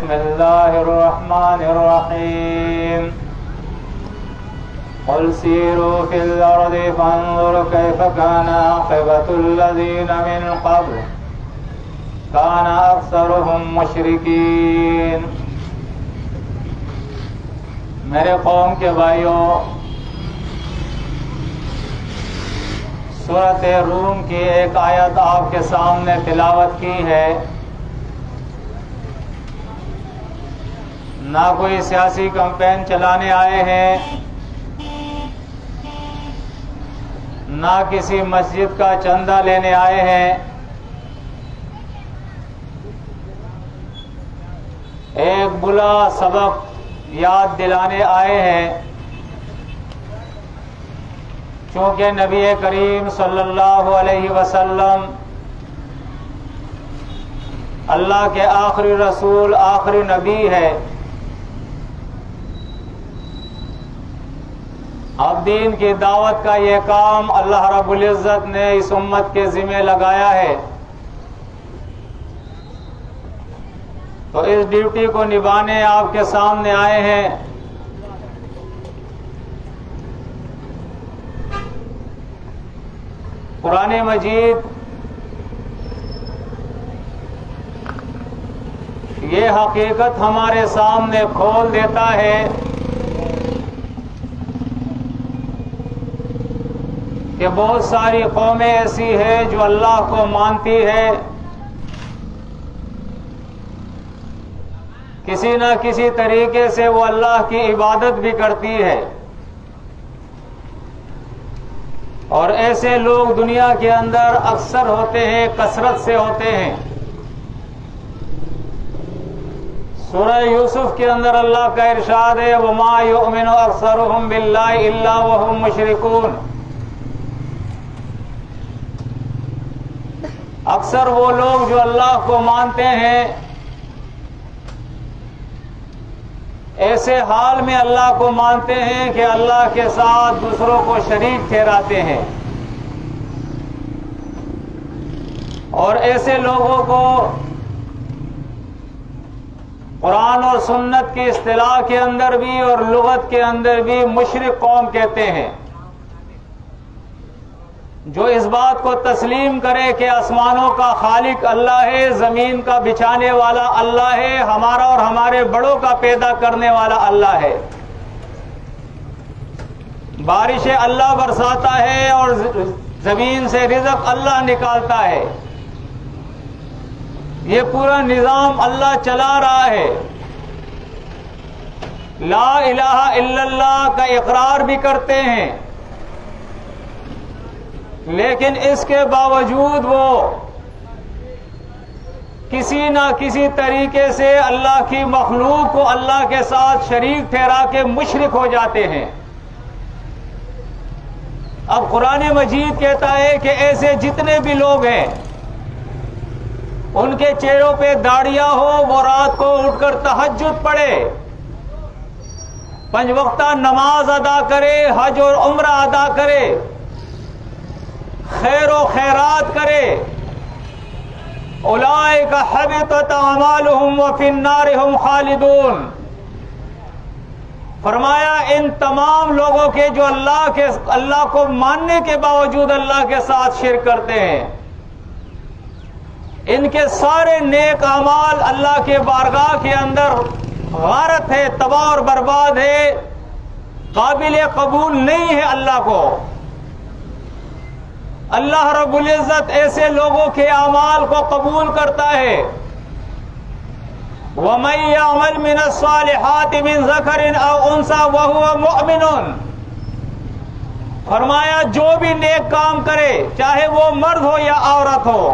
بسم الله الرحمن الرحيم قل سيروا في الأرض فانظروا كيف كان عاقبة الذين من قبل كان أكثرهم مشركين۔ میرے قوم کے بھائیوں، سورۃ روم کی ایک آیت آپ کے سامنے تلاوت کی ہے۔ نہ کوئی سیاسی کمپین چلانے آئے ہیں، نہ کسی مسجد کا چندہ لینے آئے ہیں، ایک بلا سبق یاد دلانے آئے ہیں۔ چونکہ نبی کریم صلی اللہ علیہ وسلم اللہ کے آخری رسول، آخری نبی ہے، اب دین کی دعوت کا یہ کام اللہ رب العزت نے اس امت کے ذمہ لگایا ہے، تو اس ڈیوٹی کو نبھانے آپ کے سامنے آئے ہیں۔ قرآن مجید یہ حقیقت ہمارے سامنے کھول دیتا ہے کہ بہت ساری قومیں ایسی ہیں جو اللہ کو مانتی ہے، کسی نہ کسی طریقے سے وہ اللہ کی عبادت بھی کرتی ہے، اور ایسے لوگ دنیا کے اندر اکثر ہوتے ہیں، کثرت سے ہوتے ہیں۔ سورہ یوسف کے اندر اللہ کا ارشاد ہے وَمَا يُؤْمِنُ أَكْثَرُهُمْ بِاللَّهِ إِلَّا وَهُمْ مُشْرِكُونَ۔ اکثر وہ لوگ جو اللہ کو مانتے ہیں، ایسے حال میں اللہ کو مانتے ہیں کہ اللہ کے ساتھ دوسروں کو شریک ٹھہراتے ہیں، اور ایسے لوگوں کو قرآن اور سنت کی اصطلاح کے اندر بھی اور لغت کے اندر بھی مشرک قوم کہتے ہیں، جو اس بات کو تسلیم کرے کہ آسمانوں کا خالق اللہ ہے، زمین کا بچھانے والا اللہ ہے، ہمارا اور ہمارے بڑوں کا پیدا کرنے والا اللہ ہے، بارشیں اللہ برساتا ہے اور زمین سے رزق اللہ نکالتا ہے، یہ پورا نظام اللہ چلا رہا ہے، لا الہ الا اللہ کا اقرار بھی کرتے ہیں، لیکن اس کے باوجود وہ کسی نہ کسی طریقے سے اللہ کی مخلوق کو اللہ کے ساتھ شریک ٹھہرا کے مشرک ہو جاتے ہیں۔ اب قرآن مجید کہتا ہے کہ ایسے جتنے بھی لوگ ہیں، ان کے چہروں پہ داڑیاں ہو، وہ رات کو اٹھ کر تہجد پڑھے، 5 وقتہ نماز ادا کرے، حج اور عمرہ ادا کرے، خیر و خیرات کرے، اولئک حبطت اعمالهم وفی النار هم خالدون۔ فرمایا ان تمام لوگوں کے جو اللہ کو ماننے کے باوجود اللہ کے ساتھ شرک کرتے ہیں، ان کے سارے نیک اعمال اللہ کے بارگاہ کے اندر غارت ہے، تباہ اور برباد ہے، قابل قبول نہیں ہے اللہ کو۔ اللہ رب العزت ایسے لوگوں کے اعمال کو قبول کرتا ہے۔ وَمَن يَعْمَلْ مِنَ الصَّالِحَاتِ مِن ذَكَرٍ أَوْ أُنثَىٰ وَهُوَ مُؤْمِنٌ، فرمایا جو بھی نیک کام کرے، چاہے وہ مرد ہو یا عورت ہو،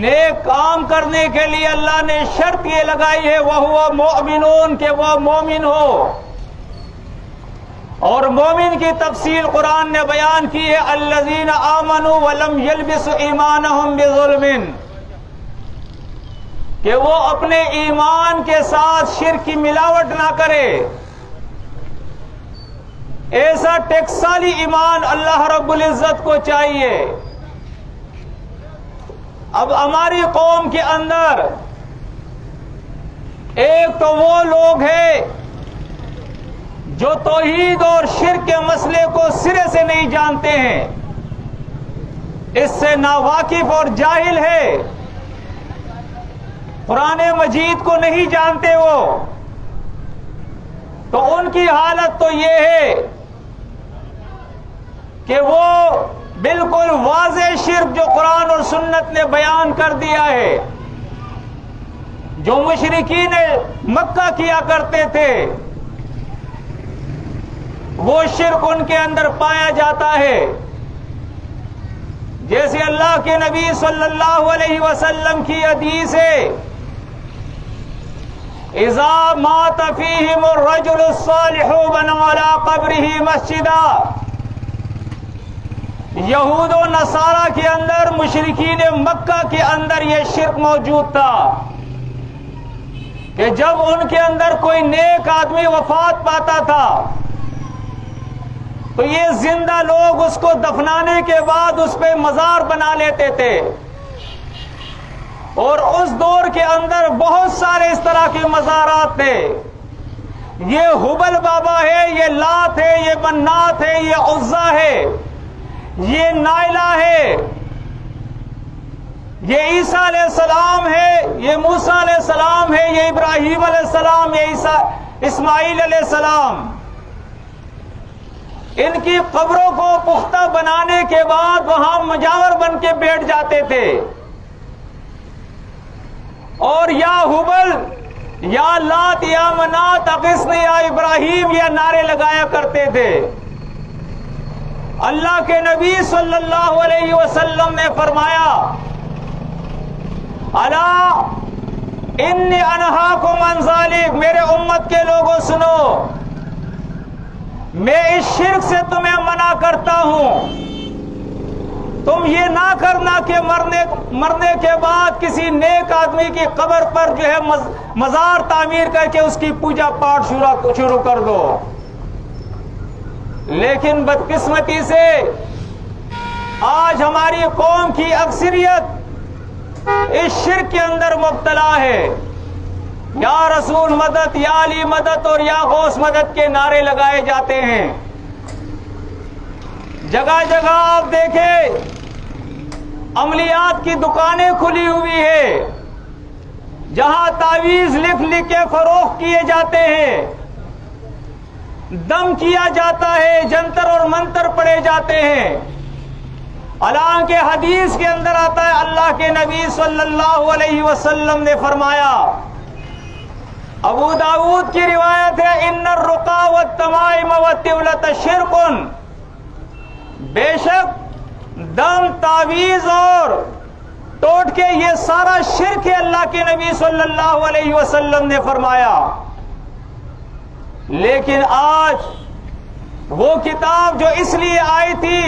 نیک کام کرنے کے لیے اللہ نے شرط یہ لگائی ہے وَهُوَ مُؤْمِنٌ، کہ وہ مومن ہو، اور مومن کی تفصیل قرآن نے بیان کی ہے الذین آمنوا ولم یلبسوا ایمانہم بظلم، کہ وہ اپنے ایمان کے ساتھ شرک کی ملاوٹ نہ کرے۔ ایسا ٹیکسالی ایمان اللہ رب العزت کو چاہیے۔ اب ہماری قوم کے اندر ایک تو وہ لوگ ہیں جو توحید اور شرک کے مسئلے کو سرے سے نہیں جانتے ہیں، اس سے ناواقف اور جاہل ہے، قرآن مجید کو نہیں جانتے وہ، تو ان کی حالت تو یہ ہے کہ وہ بالکل واضح شرک جو قرآن اور سنت نے بیان کر دیا ہے، جو مشرکین مکہ کیا کرتے تھے، وہ شرک ان کے اندر پایا جاتا ہے۔ جیسے اللہ کے نبی صلی اللہ علیہ وسلم کی حدیث ہے، اذا مات فیہم الرجل الصالح بنوا علی قبرہ مسجدا۔ یہود و نصارہ کے اندر، مشرکین مکہ کے اندر یہ شرک موجود تھا کہ جب ان کے اندر کوئی نیک آدمی وفات پاتا تھا تو یہ زندہ لوگ اس کو دفنانے کے بعد اس پہ مزار بنا لیتے تھے، اور اس دور کے اندر بہت سارے اس طرح کے مزارات تھے۔ یہ ہبل بابا ہے، یہ لات ہے، یہ منات ہے، یہ عزا ہے، یہ نائلہ ہے، یہ عیسیٰ علیہ السلام ہے، یہ موسیٰ علیہ السلام ہے، یہ ابراہیم علیہ السلام، یہ اسماعیل علیہ السلام۔ ان کی قبروں کو پختہ بنانے کے بعد وہاں مجاور بن کے بیٹھ جاتے تھے، اور یا ہبل یا لات یا منات اغثنی یا ابراہیم یہ نعرے لگایا کرتے تھے۔ اللہ کے نبی صلی اللہ علیہ وسلم نے فرمایا، الا انی انہاکم عن ذلک، میرے امت کے لوگوں سنو، میں اس شرک سے تمہیں منع کرتا ہوں۔ تم یہ نہ کرنا کہ مرنے کے بعد کسی نیک آدمی کی قبر پر جو ہے مزار تعمیر کر کے اس کی پوجا پاٹ شروع کر دو۔ لیکن بدقسمتی سے آج ہماری قوم کی اکثریت اس شرک کے اندر مبتلا ہے۔ یا رسول مدد، یا علی مدد اور یا غوث مدد کے نعرے لگائے جاتے ہیں۔ جگہ جگہ آپ دیکھیں عملیات کی دکانیں کھلی ہوئی ہے، جہاں تعویذ لکھ لکھ کے فروخت کیے جاتے ہیں، دم کیا جاتا ہے، جنتر اور منتر پڑے جاتے ہیں۔ حالانکہ حدیث کے اندر آتا ہے، اللہ کے نبی صلی اللہ علیہ وسلم نے فرمایا، ابو داؤد کی روایت ہے، ان الرقا والتمائم والطولۃ شرک، بے شک دم، تعویذ اور ٹوٹکے یہ سارا شرک ہے، اللہ کے نبی صلی اللہ علیہ وسلم نے فرمایا۔ لیکن آج وہ کتاب جو اس لیے آئی تھی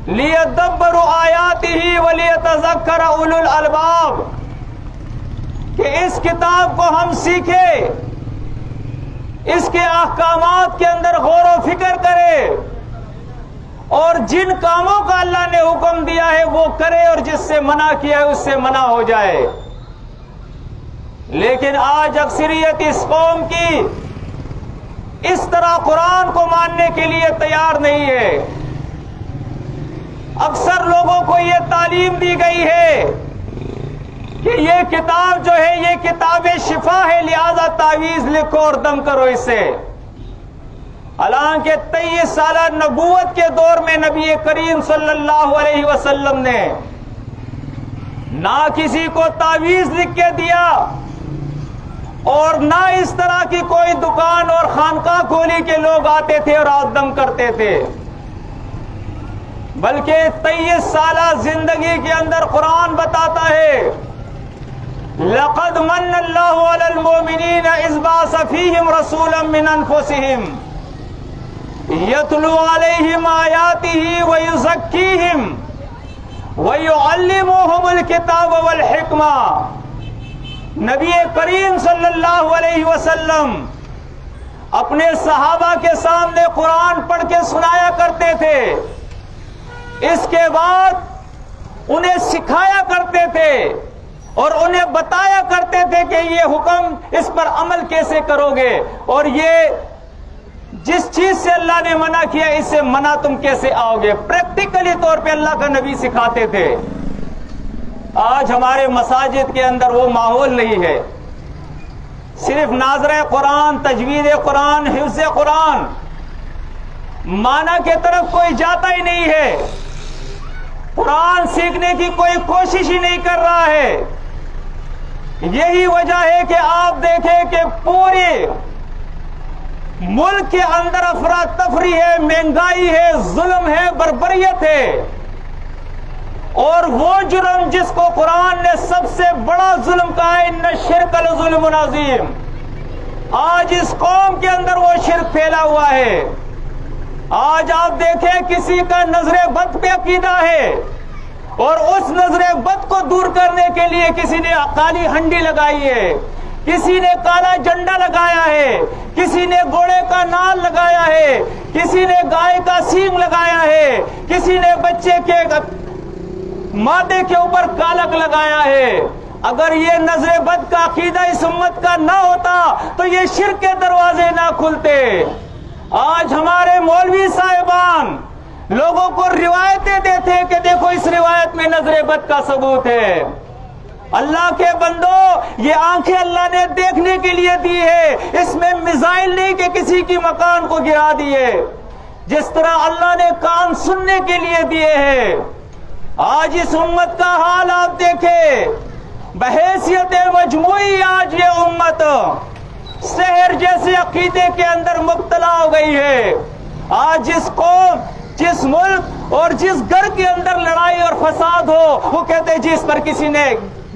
لِيَدَّبَّرُوا آیَاتِهِ وَلِيَتَذَكَّرَ أُولُو الْأَلْبَابِ، کہ اس کتاب کو ہم سیکھیں، اس کے احکامات کے اندر غور و فکر کریں، اور جن کاموں کا اللہ نے حکم دیا ہے وہ کرے، اور جس سے منع کیا ہے اس سے منع ہو جائے۔ لیکن آج اکثریت اس قوم کی اس طرح قرآن کو ماننے کے لیے تیار نہیں ہے۔ اکثر لوگوں کو یہ تعلیم دی گئی ہے کہ یہ کتاب جو ہے یہ کتاب شفا ہے، لہذا تعویذ لکھو اور دم کرو اس سے۔ حالانکہ 23 سالہ نبوت کے دور میں نبی کریم صلی اللہ علیہ وسلم نے نہ کسی کو تعویذ لکھ کے دیا، اور نہ اس طرح کی کوئی دکان اور خانقاہ کھولی کے لوگ آتے تھے اور دم کرتے تھے، بلکہ 23 سالہ زندگی کے اندر قرآن بتاتا ہے، لقد من اللہ علی المؤمنین اذ بعث فیہم رسولا من انفسہم یتلو علیہم آیاتہ ویزکیہم ویعلمہم الکتاب والحکمہ۔ نبی کریم صلی اللہ علیہ وسلم اپنے صحابہ کے سامنے قرآن پڑھ کے سنایا کرتے تھے، اس کے بعد انہیں سکھایا کرتے تھے اور انہیں بتایا کرتے تھے کہ یہ حکم اس پر عمل کیسے کرو گے، اور یہ جس چیز سے اللہ نے منع کیا اس سے منع تم کیسے آؤ گے، پریکٹیکلی طور پہ اللہ کا نبی سکھاتے تھے۔ آج ہمارے مساجد کے اندر وہ ماحول نہیں ہے، صرف ناظرہ قرآن، تجوید قرآن، حفظ قرآن، معنی کی طرف کوئی جاتا ہی نہیں ہے، قرآن سیکھنے کی کوئی کوشش ہی نہیں کر رہا ہے۔ یہی وجہ ہے کہ آپ دیکھیں کہ پورے ملک کے اندر افراتفری ہے، مہنگائی ہے، ظلم ہے، بربریت ہے، اور وہ جرم جس کو قرآن نے سب سے بڑا ظلم کہا ہے، ان الشرک لظلم عظیم، آج اس قوم کے اندر وہ شرک پھیلا ہوا ہے۔ آج آپ دیکھیں کسی کا نظر بد پہ عقیدہ ہے، اور اس نظر بد کو دور کرنے کے لیے کسی نے کالی ہنڈی لگائی ہے، کسی نے کالا جھنڈا لگایا ہے، کسی نے گھوڑے کا نال لگایا ہے، کسی نے گائے کا سینگ لگایا ہے، کسی نے بچے کے مادے کے اوپر کالک لگایا ہے۔ اگر یہ نظر بد کا عقیدہ اس امت کا نہ ہوتا تو یہ شرک کے دروازے نہ کھلتے۔ آج ہمارے مولوی صاحبان لوگوں کو روایتیں دیتے ہیں کہ دیکھو اس روایت میں نظر بد کا ثبوت ہے۔ اللہ کے بندو، یہ آنکھیں اللہ نے دیکھنے کے لیے دی ہے، اس میں میزائل نہیں کہ کسی کی مکان کو گرا دیے، جس طرح اللہ نے کان سننے کے لیے دیے ہیں۔ آج اس امت کا حال آپ دیکھیں، بحیثیت مجموعی آج یہ امت سحر جیسے عقیدے کے اندر مبتلا ہو گئی ہے۔ آج جس قوم، جس ملک اور جس گھر کے اندر لڑائی اور فساد ہو، وہ کہتے ہیں جی اس پر کسی نے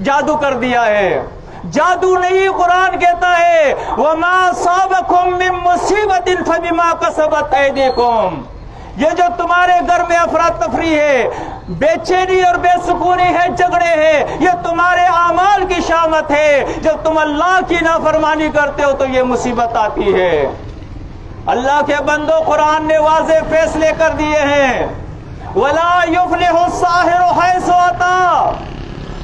جادو کر دیا ہے۔ جادو نہیں، قرآن کہتا ہے وَمَا صَابَكُم مِّن مُّصِيبَةٍ فَبِمَا كَسَبَتْ أَيْدِيكُمْ، یہ جو تمہارے گھر میں افراتفری ہے، بے چینی اور بے سکونی ہے، جھگڑے ہیں، یہ تمہارے اعمال کی شامت ہے۔ جب تم اللہ کی نافرمانی کرتے ہو تو یہ مصیبت آتی ہے۔ اللہ کے بندو، قرآن نے واضح فیصلے کر دیے ہیں، وَلَا يُفْلِحُ السَّاحِرُ حَيْثُ أَتَىٰ،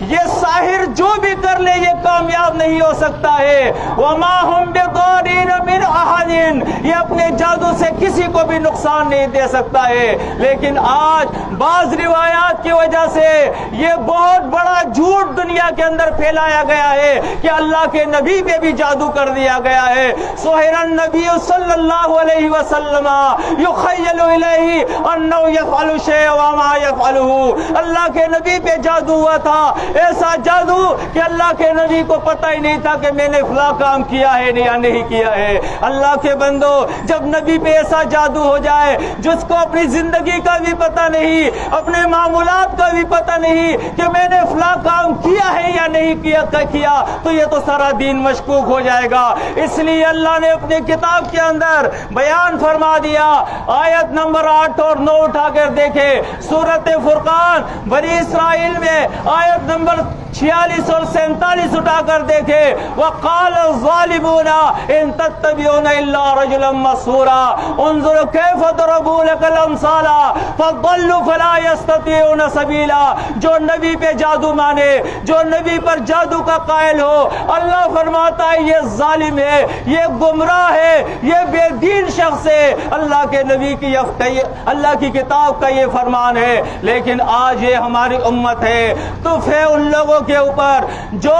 یہ ساحر جو بھی کر لے یہ کامیاب نہیں ہو سکتا ہے۔ وَمَا هُمْ بِضَارِّينَ مِنْ أَحَدٍ، یہ اپنے جادو سے کسی کو بھی نقصان نہیں دے سکتا ہے۔ لیکن آج بعض روایات کی وجہ سے یہ بہت بڑا جھوٹ دنیا کے اندر پھیلایا گیا ہے کہ اللہ کے نبی پہ بھی جادو کر دیا گیا ہے۔ سُحِرَ النَّبِيُّ صلی اللہ علیہ وسلم يُخَيَّلُ إِلَيْهِ أَنَّهُ يَفْعَلُ شَيْئًا وَمَا يَفْعَلُهُ، اللہ کے نبی پہ جادو ہوا تھا، ایسا جادو کہ اللہ کے نبی کو پتہ ہی نہیں تھا کہ میں نے فلاں کام کیا ہے یا نہیں کیا ہے۔ اللہ کے بندو، جب نبی پہ ایسا جادو ہو جائے جس کو اپنی زندگی کا بھی پتہ نہیں، اپنے معمولات کا بھی پتہ نہیں کہ میں نے فلاں کام کیا ہے یا نہیں کیا، تو یہ تو سارا دین مشکوک ہو جائے گا۔ اس لیے اللہ نے اپنی کتاب کے اندر بیان فرما دیا۔ آیت نمبر 8 اور 9 اٹھا کر دیکھے، سورۃ فرقان بنی اسرائیل میں آیت نمبر 46 اور 47 اٹھا کر دیکھے، وَقَالَ الظَّالِمُونَ إِن تَتَّبِعُونَ إِلَّا رَجُلًا مَّسْحُورًا انظُرْ كَيْفَ ضَرَبُوا لَكَ الْأَمْثَالَ فَضَلُّوا فَلَا يَسْتَطِيعُونَ سَبِيلًا، جو نبی پہ جادو مانے، جو نبی پر جادو کا قائل ہو، اللہ فرماتا ہے یہ ظالم ہے، یہ گمراہ ہے، یہ بے دین شخص ہے۔ اللہ کے نبی کی اللہ کی کتاب کا یہ فرمان ہے، لیکن آج یہ ہماری امت ہے تو پھر ان لوگوں کے اوپر جو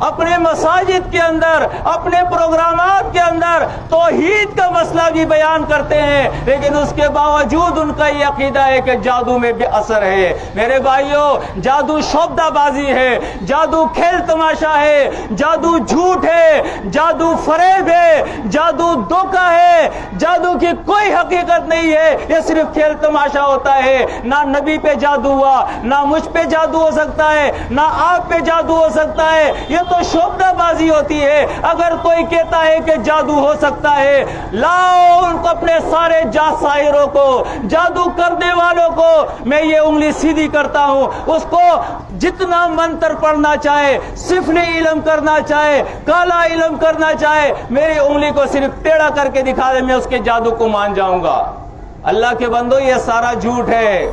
اپنے مساجد کے اندر، اپنے پروگرامات کے اندر توحید کا مسئلہ بھی بیان کرتے ہیں، لیکن اس کے باوجود ان کا یہ عقیدہ ہے کہ جادو میں بے اثر ہے۔ میرے بھائیوں، جادو شعبدہ بازی ہے، جادو کھیل تماشا ہے، جادو جھوٹ ہے، جادو فریب ہے، جادو دھوکہ ہے، جادو کی کوئی حقیقت نہیں ہے، یہ صرف کھیل تماشا ہوتا ہے۔ نہ نبی پہ جادو ہوا، نہ مجھ پہ جادو ہو سکتا ہے، نہ آپ پہ جادو ہو سکتا ہے، یہ تو شعبدہ بازی ہوتی ہے۔ اگر کوئی کہتا ہے کہ جادو ہو سکتا ہے، لاؤ ان کو اپنے سارے ساحروں کو، جادو کرنے والوں کو میں یہ انگلی سیدھی کرتا ہوں، اس کو جتنا منتر پڑھنا چاہے، سفلی علم کرنا چاہے، کالا علم کرنا چاہے، میری انگلی کو صرف ٹیڑھا کر کے دکھا دے، میں اس کے جادو کو مان جاؤں گا۔ اللہ کے بندو، یہ سارا جھوٹ ہے،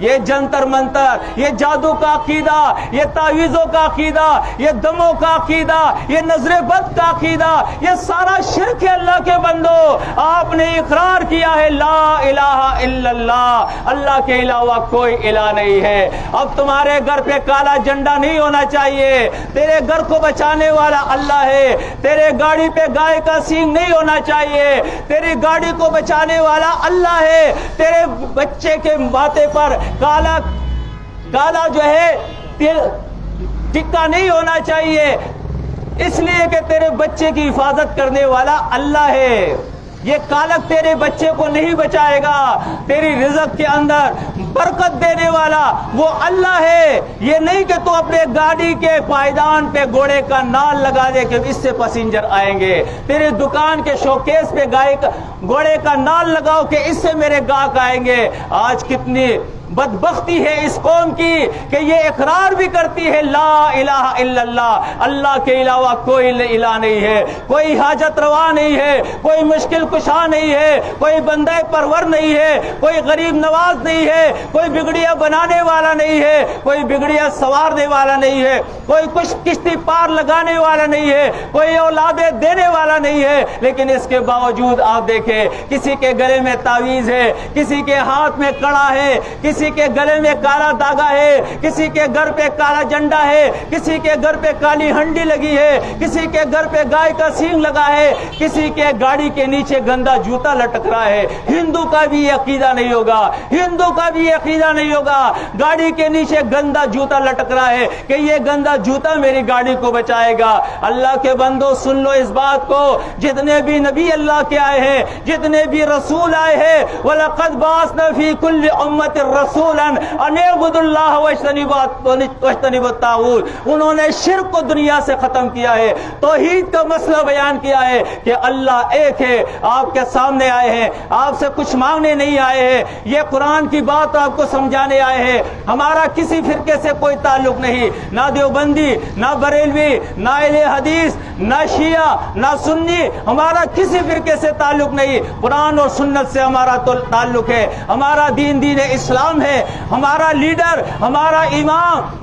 یہ جنتر منتر، یہ جادو کا عقیدہ، یہ تعویذوں کا عقیدہ، یہ دموں کا عقیدہ، یہ نظر بد کا عقیدہ، یہ سارا شرک ہے اللہ کے بندو۔ آپ نے اقرار کیا ہے لا الہ الا اللہ، اللہ کے علاوہ کوئی الہ نہیں ہے۔ اب تمہارے گھر پہ کالا جھنڈا نہیں ہونا چاہیے، تیرے گھر کو بچانے والا اللہ ہے۔ تیرے گاڑی پہ گائے کا سینگ نہیں ہونا چاہیے، تیری گاڑی کو بچانے والا اللہ ہے۔ تیرے بچے کے ماتھے پر کالا جو ہے ٹکا نہیں ہونا چاہیے، اس لیے کہ تیرے بچے کی حفاظت کرنے والا اللہ ہے۔ یہ کالک تیرے بچے کو نہیں بچائے گا، تیری رزق کے اندر برکت دینے والا وہ اللہ ہے۔ یہ نہیں کہ تو اپنے گاڑی کے پائیدان پہ گھوڑے کا نال لگا دے کہ اس سے پیسنجر آئیں گے، تیرے دکان کے شوکیس پہ گھوڑے کا نال لگاؤ کہ اس سے میرے گاہک آئیں گے۔ آج کتنی بدبختی ہے اس قوم کی کہ یہ اقرار بھی کرتی ہے لا الہ الا اللہ، اللہ کے علاوہ کوئی الہ نہیں ہے، کوئی حاجت روا نہیں ہے، کوئی مشکل کشا نہیں ہے، کوئی بندہ پرور نہیں ہے، کوئی غریب نواز نہیں ہے، کوئی بگڑیاں بنانے والا نہیں ہے، کوئی بگڑیاں سوارنے والا نہیں ہے، کوئی کچھ کشتی پار لگانے والا نہیں ہے، کوئی اولادیں دینے والا نہیں ہے۔ لیکن اس کے باوجود آپ دیکھیں کسی کے گلے میں تعویذ ہے، کسی کے ہاتھ میں کڑا ہے، کسی کے گلے میں کالا داغا ہے، کسی کے گھر پہ کالا جھنڈا ہے، کسی کے گھر پہ کالی ہنڈی لگی ہے، کسی کے گھر پہ گائے کا سینگ لگا ہے، کسی کے گاڑی کے نیچے گندا جوتا لٹک رہا ہے۔ ہندو کا بھی یہ عقیدہ نہیں ہوگا، ہندو کا بھی یہ عقیدہ نہیں ہوگا گاڑی کے نیچے گندا جوتا لٹک رہا ہے کہ یہ گندا جوتا میری گاڑی کو بچائے گا۔ اللہ کے بندو سن لو اس بات کو، جتنے بھی نبی اللہ کے آئے ہیں، جتنے بھی رسول آئے ہیں، وَلَقَدْ بَعَثْنَا فِي كُلِّ أُمَّةٍ رَسُولًا أَنِ اعْبُدُوا اللَّهَ وَاجْتَنِبُوا الطَّاغُوتَ، انہوں نے شرک کو دنیا سے ختم کیا ہے، توحید کا مسئلہ بیان کیا ہے کہ اللہ ایک ہے۔ آپ کے سامنے آئے ہیں، آپ سے کچھ مانگنے نہیں آئے ہیں، یہ قرآن کی بات آپ کو سمجھانے آئے ہیں۔ ہمارا کسی فرقے سے کوئی تعلق نہیں، نہ دیوبندی، نہ بریلوی، نہ اہل حدیث، نہ شیعہ، نہ سنی، ہمارا کسی فرقے سے تعلق نہیں۔ قرآن اور سنت سے ہمارا تعلق ہے، ہمارا دین اسلام ہے، ہمارا لیڈر، ہمارا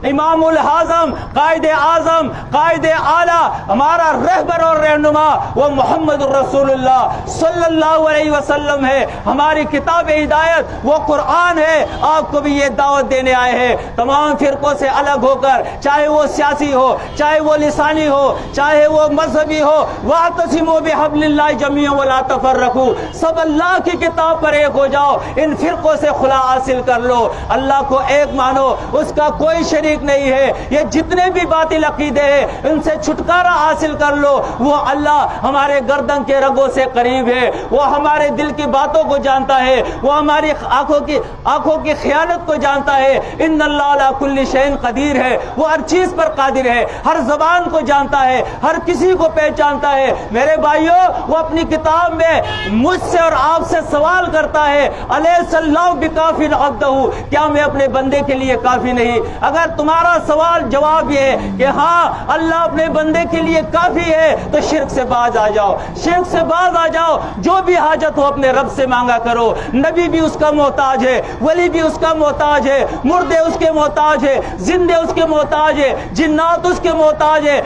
امام الحازم، قائد اعظم، قائد اعلیٰ، ہمارا رہبر اور رہنما وہ محمد الرسول اللہ صلی اللہ علیہ وسلم ہے۔ ہماری کتاب ہدایت وہ قرآن ہے۔ آپ کو بھی یہ دعوت دینے آئے ہیں تمام فرقوں سے الگ ہو کر، چاہے وہ سیاسی ہو، چاہے وہ لسانی ہو، چاہے وہ مذہبی ہو، وَاعْتَصِمُوا بِحَبْلِ اللَّهِ جَمِيعًا وَلَا تَفَرَّقُوا، سب اللہ کی کتاب پر ایک ہو جاؤ، ان فرقوں سے خلا حاصل کر لو، اللہ کو ایک مانو، اس کا کوئی شریک نہیں ہے۔ یہ جتنے بھی باطل عقیدے ہیں ان سے چھٹکارا حاصل کر لو۔ وہ اللہ ہمارے گردن کے رگوں سے قریب ہے، وہ ہمارے دل کی باتوں کو جانتا ہے، وہ ہماری آنکھوں کی خیانت کو جانتا ہے۔ ان اللہ علی کل شیء قدیر ہے، وہ ہر چیز پر قادر ہے، ہر زبان کو جانتا ہے، ہر کسی کو پہچانتا ہے۔ میرے بھائیوں، وہ اپنی کتاب میں مجھ سے اور آپ سے سوال کرتا ہے الیس اللہ بکاف عبدہ، کیا میں اپنے بندے کے لیے کافی نہیں؟ اگر تمہارا سوال جواب یہ ہے کہ ہاں اللہ اپنے بندے کے لیے کافی ہے تو شرک سے باز آ جاؤ، شرک سے باز آ جاؤ۔ جو بھی حاجت ہو اپنے رب سے مانگا کرو، نبی بھی اس کا محتاج ہے، ولی بھی اس کا محتاج ہے، مردے اس کے محتاج ہے، زندے اس کے محتاج ہے، جنات اس کے محتاج ہے،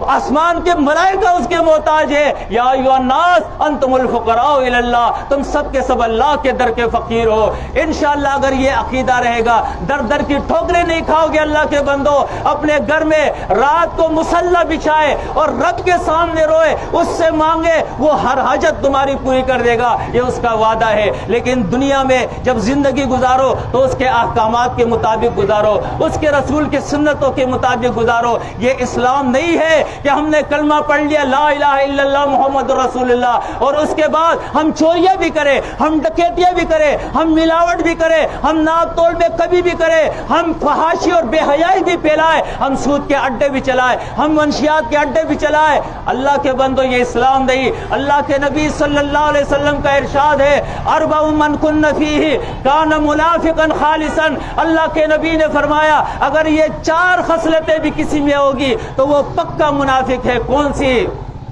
آسمان کے ملائکہ اس کے محتاج ہے۔ یا ایھا الناس انتم الفقراء الی اللہ، تم سب کے سب اللہ کے در کے فقیر ہو۔ انشاءاللہ اگر یہ عقیدہ رہے گا، در در کی ٹھوکریں نہیں کھاؤ گے اللہ کے بندو۔ اپنے گھر میں رات کو مصلی بچھائے اور رب کے سامنے روئے، اس سے مانگے، وہ ہر حاجت تمہاری پوری کر دے گا، یہ اس کا وعدہ ہے۔ لیکن دنیا میں جب زندگی گزارو تو اس کے احکامات کے مطابق گزارو، اس کے رسول کی سنتوں کے مطابق گزارو۔ یہ اسلام نہیں ہے کہ ہم نے کلمہ پڑھ لیا لا الہ الا اللہ محمد رسول اللہ اور اس کے بعد ہم چوریاں بھی کریں، ہم ڈکیتیاں بھی کریں، ہم ملاوٹ بھی کریں، ہم ناپ تول میں کبھی بھی کریں، ہم فحاشی اور بے حیائی بھی پھیلائیں، ہم سود کے اڈے بھی چلائیں، ہم منشیات کے اڈے بھی چلائیں۔ اللہ کے بندو یہ اسلام نہیں۔ اللہ کے نبی صلی اللہ علیہ وسلم کا ارشاد ہے اربع من کن فیہ کان منافقا خالصا، اللہ کے نبی نے فرمایا اگر یہ 4 خصلتیں بھی کسی میں ہوگی تو وہ پکا منافق ہے۔ کون سی؟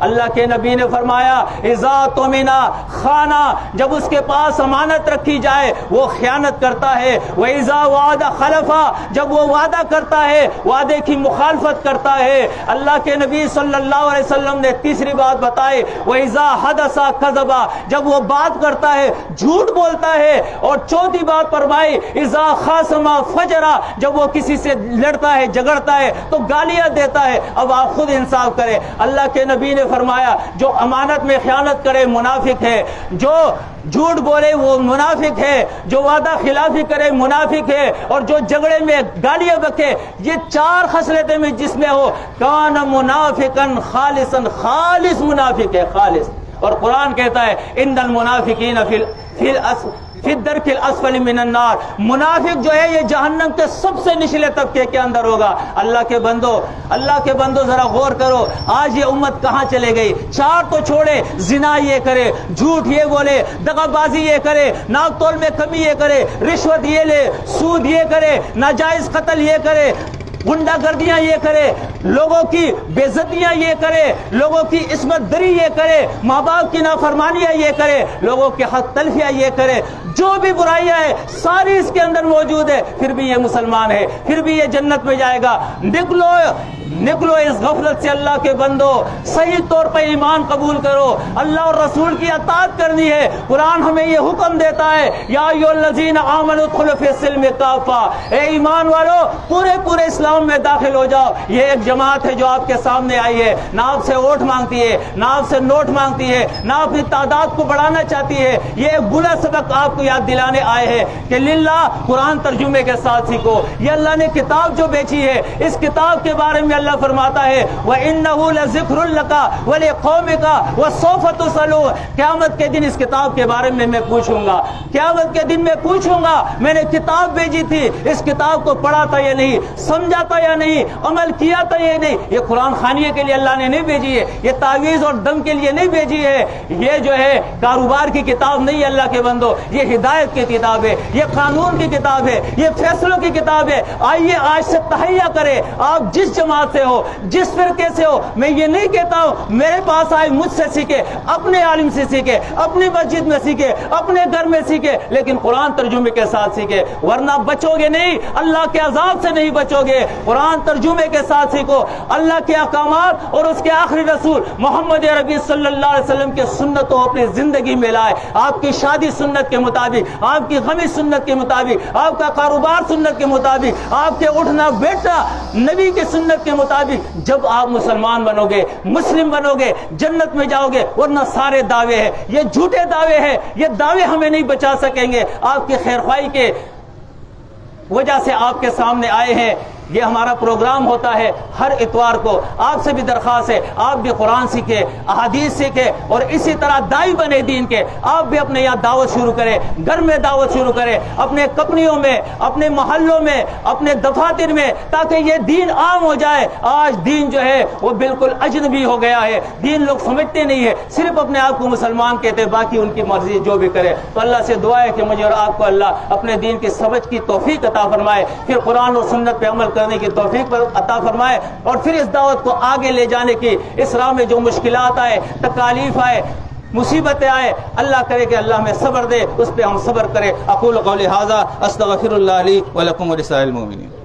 اللہ کے نبی نے فرمایا اذا تمنا خانا، جب اس کے پاس امانت رکھی جائے وہ خیانت کرتا ہے، وَإِذَا وَعَدَ خَلَفَ، جب وہ وعدہ کرتا ہے وعدے کی مخالفت کرتا ہے۔ اللہ کے نبی صلی اللہ علیہ وسلم نے تیسری بات بتائی وَإِذَا حَدَثَ كَذَبَ، جب وہ بات کرتا ہے جھوٹ بولتا ہے، اور چوتھی بات فرمائی اذا خاصم فجر، جب وہ کسی سے لڑتا ہے جھگڑتا ہے تو گالیاں دیتا ہے۔ اب آپ خود انصاف کریں، اللہ کے نبی نے فرمایا جو امانت میں خیانت کرے منافق ہے، جو جھوٹ بولے وہ منافق ہے، جو وعدہ خلافی کرے منافق ہے، اور جو جھگڑے میں گالیاں بکے، یہ چار خصلتیں میں جس میں ہو کان منافقا خالصا، خالص منافق ہے، خالص۔ اور قرآن کہتا ہے ان المنافقین فی الدرک الاسفل من النار، منافق جو ہے یہ جہنم کے سب سے نچلے طبقے کے اندر ہوگا۔ اللہ کے بندو ذرا غور کرو، آج یہ امت کہاں چلے گئی؟ چار تو چھوڑے، زنا یہ کرے، جھوٹ یہ بولے، دغا بازی یہ کرے، ناپ تول میں کمی یہ کرے، رشوت یہ لے، سود یہ کرے، ناجائز قتل یہ کرے، غنڈہ گردیاں یہ کرے، لوگوں کی بے عزتیاں یہ کرے، لوگوں کی عصمت دری یہ کرے، ماں باپ کی نافرمانیاں یہ کرے، لوگوں کے حق تلفیاں یہ کرے، جو بھی برائیاں ہیں ساری اس کے اندر موجود ہے، پھر بھی یہ مسلمان ہے، پھر بھی یہ جنت میں جائے گا۔ نکلو اس غفلت سے اللہ کے بندو، صحیح طور پر ایمان قبول کرو، اللہ اور رسول کی اطاعت کرنی ہے۔ قرآن ہمیں یہ حکم دیتا ہے یا ایھا الذین آمنوا ادخلوا فی السلم کافہ، اے ایمان والو پورے اسلام میں داخل ہو جاؤ۔ یہ ایک جماعت ہے جو آپ کے سامنے آئی ہے، نہ آپ سے ووٹ مانگتی ہے، نہ آپ سے نوٹ مانگتی ہے، نہ اپنی تعداد کو بڑھانا چاہتی ہے، یہ ایک بلا سبق آپ کو یاد دلانے آئے ہیں کہ للہ قرآن ترجمے کے ساتھ سیکھو۔ یہ اللہ نے کتاب جو بیچی ہے، اس کتاب کے بارے میں اللہ فرماتا ہے وَإِنَّهُ لَذِكْرٌ لَكَ وَلِقَوْمِكَ وَسَوْفَ تُسْأَلُونَ، قیامت کے دن اس کتاب کے بارے میں پوچھوں گا، قیامت کے دن میں پوچھوں گا میں نے کتاب بھیجی تھی، اس کتاب کو پڑھا تھا یا نہیں، سمجھا تھا یا نہیں، عمل کیا تھا یا نہیں۔ یہ قرآن خانیے کے لیے اللہ نے نہیں بھیجی ہے، یہ تعویذ اور دم کے لیے نہیں بھیجی ہے، یہ جو ہے کاروبار کی کتاب نہیں ہے اللہ کے بندو، یہ ہدایت کی کتاب ہے، یہ قانون کی کتاب ہے، یہ فیصلوں کی کتاب ہے۔ آئیے آج سے تہیہ کرے، آپ جس جماعت سے ہو، جس فرقے سے ہو، میں یہ نہیں کہتا ہوں میرے پاس آئے مجھ سے سیکھے، اپنے عالم سے سیکھے، اپنی مسجد میں سیکھے، اپنے گھر میں سیکھے، لیکن قرآن ترجمے کے ساتھ سیکھے، ورنہ بچو گے نہیں، اللہ کے عذاب سے نہیں بچو گے۔ قرآن ترجمے کے ساتھ سیکھو، اللہ کے احکامات اور اس کے آخری رسول محمد عربی صلی اللہ علیہ وسلم کے سنت کو اپنی زندگی میں لائے۔ آپ کی شادی سنت کے مطابق، آپ کی غمی سنت کے مطابق، آپ کا کاروبار سنت کے مطابق، آپ کے اٹھنا بیٹھنا نبی کی سنت کے مطابق۔ جب آپ مسلمان بنو گے، مسلم بنو گے، جنت میں جاؤ گے، ورنہ سارے دعوے ہیں، یہ جھوٹے دعوے ہیں، یہ دعوے ہمیں نہیں بچا سکیں گے۔ آپ کی خیرخواہی کے وجہ سے آپ کے سامنے آئے ہیں۔ یہ ہمارا پروگرام ہوتا ہے ہر اتوار کو، آپ سے بھی درخواست ہے آپ بھی قرآن سیکھیں، احادیث سیکھیں، اور اسی طرح داعی بنے دین کے۔ آپ بھی اپنے یہاں دعوت شروع کریں، گھر میں دعوت شروع کریں، اپنے کمپنیوں میں، اپنے محلوں میں، اپنے دفاتر میں، تاکہ یہ دین عام ہو جائے۔ آج دین جو ہے وہ بالکل اجنبی ہو گیا ہے، دین لوگ سمجھتے نہیں ہے، صرف اپنے آپ کو مسلمان کہتے ہیں، باقی ان کی مرضی جو بھی کرے۔ تو اللہ سے دعا ہے کہ مجھے اور آپ کو اللہ اپنے دین کی سمجھ کی توفیق عطا فرمائے، پھر قرآن اور سنت پہ عمل کرنے کی توفیق عطا فرمائے، اور پھر اس دعوت کو آگے لے جانے کی، اس راہ میں جو مشکلات آئے، تکالیف آئے، مصیبتیں آئے، اللہ کرے کہ اللہ ہمیں صبر دے، اس پہ ہم صبر کریں۔ اقول قولی ھذا استغفر اللہ لی ولکم ولسائر المؤمنین۔